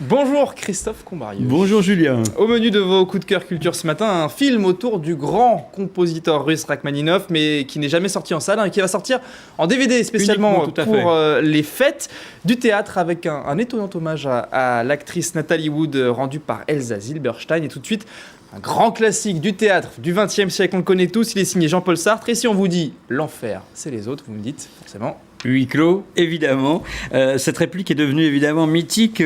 Bonjour Christophe Combarieux. Bonjour Julien. Au menu de vos coups de cœur culture ce matin, un film autour du grand compositeur russe Rachmaninov, mais qui n'est jamais sorti en salle et qui va sortir en DVD spécialement pour les fêtes, du théâtre avec un étonnant hommage à l'actrice Natalie Wood rendu par Elsa Zilberstein. Et tout de suite, un grand classique du théâtre du XXe siècle, on le connaît tous, il est signé Jean-Paul Sartre. Et si on vous dit l'enfer, c'est les autres, vous me dites forcément... Huis clos, évidemment. Cette réplique est devenue évidemment mythique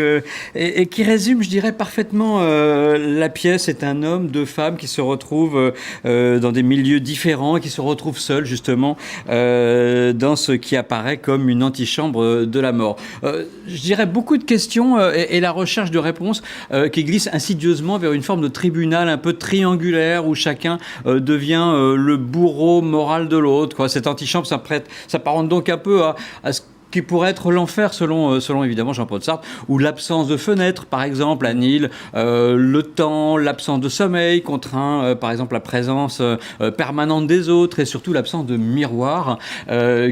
et qui résume, je dirais, parfaitement la pièce. C'est un homme, deux femmes qui se retrouvent dans des milieux différents et qui se retrouvent seuls, justement, dans ce qui apparaît comme une antichambre de la mort. Je dirais beaucoup de questions et la recherche de réponses qui glisse insidieusement vers une forme de tribunal un peu triangulaire où chacun devient le bourreau moral de l'autre, quoi. Cette antichambre s'apparente donc un peu à ce qui pourrait être l'enfer selon évidemment Jean-Paul Sartre, ou l'absence de fenêtre, par exemple, à Nîmes, le temps, l'absence de sommeil contraint, par exemple, la présence permanente des autres et surtout l'absence de miroir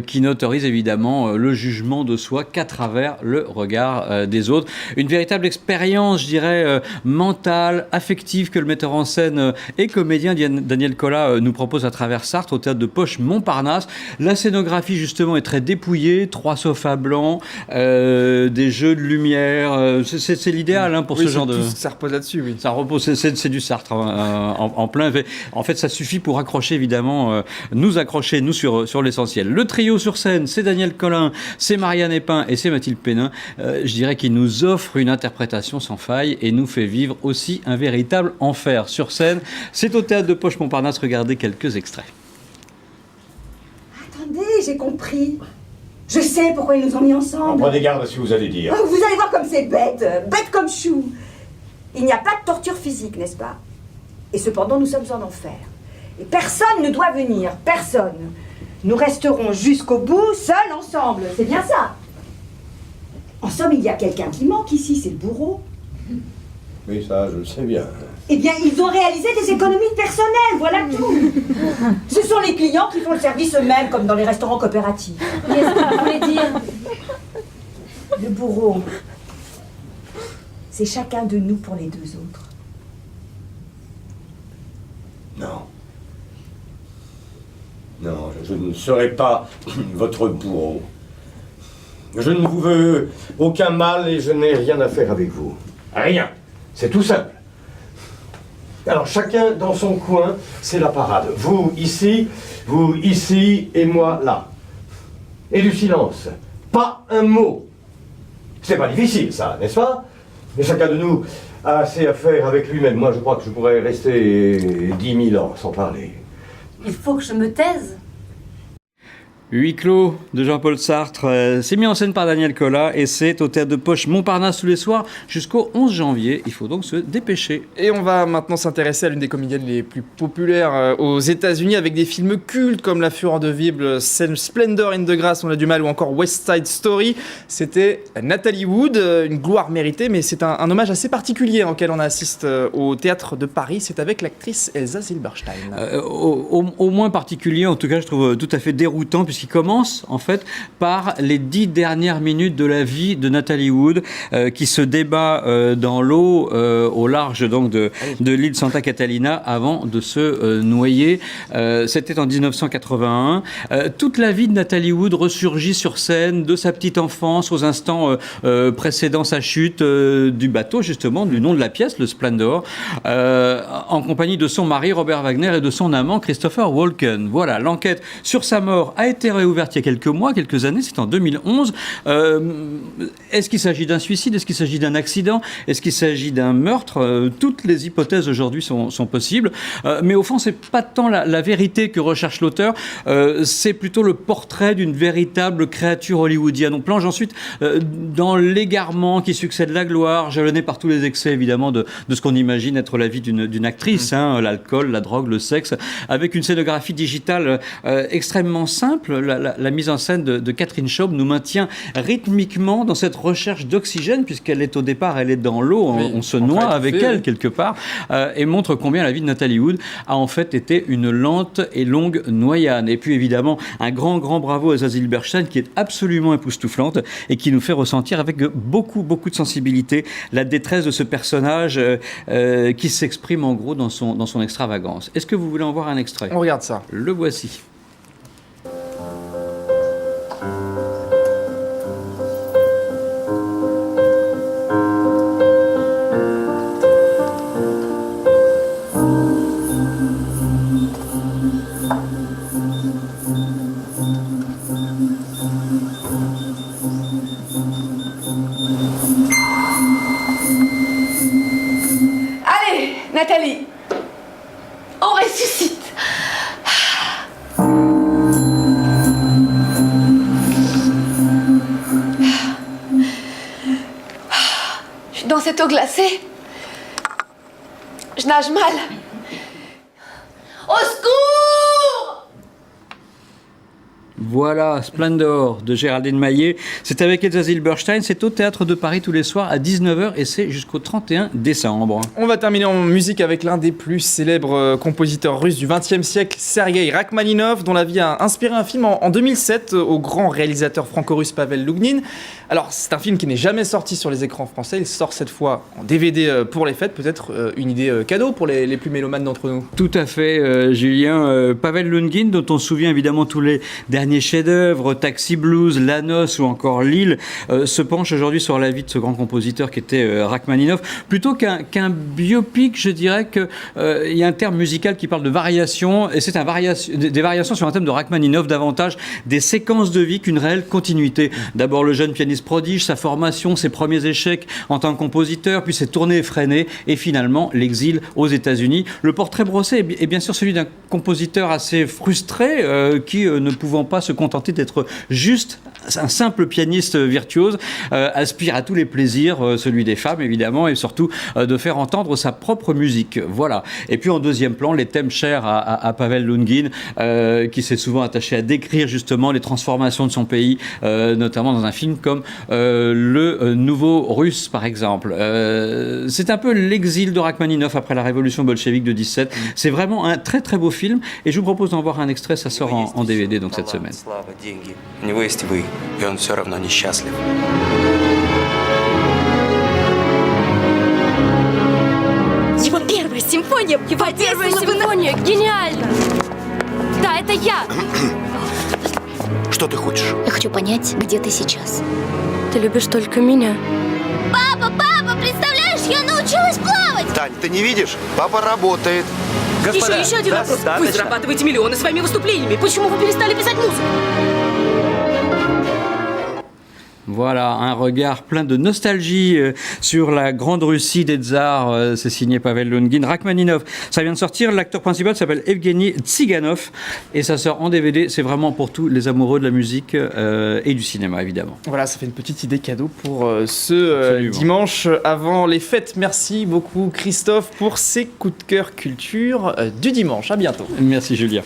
qui n'autorise évidemment le jugement de soi qu'à travers le regard des autres. Une véritable expérience, je dirais, mentale, affective que le metteur en scène et comédien Daniel Collat nous propose à travers Sartre au théâtre de Poche Montparnasse. La scénographie, justement, est très dépouillée, 3 sofas blancs, des jeux de lumière, c'est l'idéal pour ce genre de... Ça repose là-dessus, oui. Ça repose, c'est du Sartre en plein. En fait, ça suffit pour accrocher, évidemment, nous accrocher, nous, sur l'essentiel. Le trio sur scène, c'est Daniel Collat, c'est Marianne Epin et c'est Mathilde Pénin. Je dirais qu'il nous offre une interprétation sans faille et nous fait vivre aussi un véritable enfer sur scène. C'est au théâtre de Poche Montparnasse. Regardez quelques extraits. Attendez, j'ai compris. Je sais pourquoi ils nous ont mis ensemble. Prenez garde à ce que vous allez dire. Vous allez voir comme c'est bête, bête comme chou. Il n'y a pas de torture physique, n'est-ce pas? Et cependant, nous sommes en enfer. Et personne ne doit venir, personne. Nous resterons jusqu'au bout, seuls, ensemble. C'est bien ça. En somme, il y a quelqu'un qui manque ici, c'est le bourreau. Oui, ça, je le sais bien. Eh bien, ils ont réalisé des économies personnelles, voilà tout. Ce sont les clients qui font le service eux-mêmes, comme dans les restaurants coopératifs. Qu'est-ce que vous voulez dire? Le bourreau, c'est chacun de nous pour les deux autres. Non. Non, je ne serai pas votre bourreau. Je ne vous veux aucun mal et je n'ai rien à faire avec vous. Rien. C'est tout simple. Alors, chacun dans son coin, c'est la parade. Vous ici et moi là. Et du silence. Pas un mot. C'est pas difficile, ça, n'est-ce pas? Mais chacun de nous a assez à faire avec lui-même. Moi, je crois que je pourrais rester 10 000 ans sans parler. Il faut que je me taise. Huis clos de Jean-Paul Sartre, c'est mis en scène par Daniel Collat et c'est au théâtre de Poche Montparnasse tous les soirs jusqu'au 11 janvier. Il faut donc se dépêcher. Et on va maintenant s'intéresser à l'une des comédiennes les plus populaires aux États-Unis avec des films cultes comme La Fureur de Vivre, Splendor in the Grass, on a du mal, ou encore West Side Story. C'était Natalie Wood, une gloire méritée, mais c'est un hommage assez particulier auquel on assiste au théâtre de Paris. C'est avec l'actrice Elsa Zilberstein. Au moins particulier, en tout cas, je trouve tout à fait déroutant puisqu'il commence en fait par les 10 dernières minutes de la vie de Natalie Wood qui se débat dans l'eau au large donc de l'île Santa Catalina avant de se noyer. C'était en 1981. Toute la vie de Natalie Wood ressurgit sur scène de sa petite enfance aux instants précédant sa chute du bateau, justement, du nom de la pièce, le Splendor, en compagnie de son mari Robert Wagner et de son amant Christopher Walken. Voilà, l'enquête sur sa mort a été réouverte il y a quelques années, c'est en 2011. Est-ce qu'il s'agit d'un suicide? Est-ce qu'il s'agit d'un accident? Est-ce qu'il s'agit d'un meurtre? Toutes les hypothèses aujourd'hui sont possibles. Mais au fond, c'est pas tant la vérité que recherche l'auteur, c'est plutôt le portrait d'une véritable créature hollywoodienne. On plonge ensuite dans l'égarement qui succède la gloire, jalonné par tous les excès évidemment de ce qu'on imagine être la vie d'une actrice, l'alcool, la drogue, le sexe, avec une scénographie digitale extrêmement simple. la mise en scène de Catherine Schaub nous maintient rythmiquement dans cette recherche d'oxygène, puisqu'elle est au départ, elle est dans l'eau, on se noie avec elle quelque part, et montre combien la vie de Natalie Wood a en fait été une lente et longue noyade. Et puis évidemment, un grand bravo à Zazie Beerstein, qui est absolument époustouflante et qui nous fait ressentir avec beaucoup de sensibilité la détresse de ce personnage qui s'exprime en gros dans son extravagance. Est-ce que vous voulez en voir un extrait ? On regarde ça. Le voici. Allez, Nathalie, on ressuscite. Je suis dans cette eau glacée. Je nage mal. Au secours! Voilà, Splendor de Géraldine Maillet. C'est avec Elsa Zilberstein. C'est au Théâtre de Paris tous les soirs à 19h et c'est jusqu'au 31 décembre. On va terminer en musique avec l'un des plus célèbres compositeurs russes du XXe siècle, Sergueï Rachmaninov, dont la vie a inspiré un film en 2007 au grand réalisateur franco-russe Pavel Lougnin. Alors, c'est un film qui n'est jamais sorti sur les écrans français. Il sort cette fois en DVD pour les fêtes. Peut-être une idée cadeau pour les plus mélomanes d'entre nous. Tout à fait, Julien. Pavel Lougnin, dont on se souvient évidemment tous les derniers chefs-d'œuvre, Taxi Blues, La Noce ou encore Lille, se penche aujourd'hui sur la vie de ce grand compositeur qui était Rachmaninov. Plutôt qu'un biopic, je dirais qu'il y a un terme musical qui parle de variation, et c'est des variations sur un thème de Rachmaninov, davantage des séquences de vie qu'une réelle continuité. D'abord le jeune pianiste prodige, sa formation, ses premiers échecs en tant que compositeur, puis ses tournées effrénées, et finalement l'exil aux États-Unis. Le portrait brossé est bien sûr celui d'un compositeur assez frustré, qui, ne pouvant pas se contenter d'être juste un simple pianiste virtuose, aspire à tous les plaisirs, celui des femmes évidemment, et surtout de faire entendre sa propre musique. Voilà. Et puis en deuxième plan, les thèmes chers à Pavel Lougnin, qui s'est souvent attaché à décrire justement les transformations de son pays, notamment dans un film comme Le Nouveau Russe par exemple. C'est un peu l'exil de Rachmaninov après la révolution bolchevique de 17. C'est vraiment un très beau film, et je vous propose d'en voir un extrait. Ça sort en DVD donc cette semaine. У него есть вы, и он все равно несчастлив. Его первая симфония! Его первая симфония! Гениально! Да, это я! Что ты хочешь? Я хочу понять, где ты сейчас. Ты любишь только меня. Папа, представляешь, я научилась плавать! Тань, ты не видишь? Папа работает. Господа, еще один вопрос. Вы зарабатываете миллионы своими выступлениями. Почему вы перестали писать музыку? Voilà, un regard plein de nostalgie sur la grande Russie des tsars. C'est signé Pavel Lougnin. Rachmaninov, ça vient de sortir. L'acteur principal s'appelle Evgeny Tsiganov et ça sort en DVD. C'est vraiment pour tous les amoureux de la musique et du cinéma, évidemment. Voilà, ça fait une petite idée cadeau pour ce dimanche avant les fêtes. Merci beaucoup Christophe pour ces coups de cœur culture du dimanche. À bientôt. Merci Julien.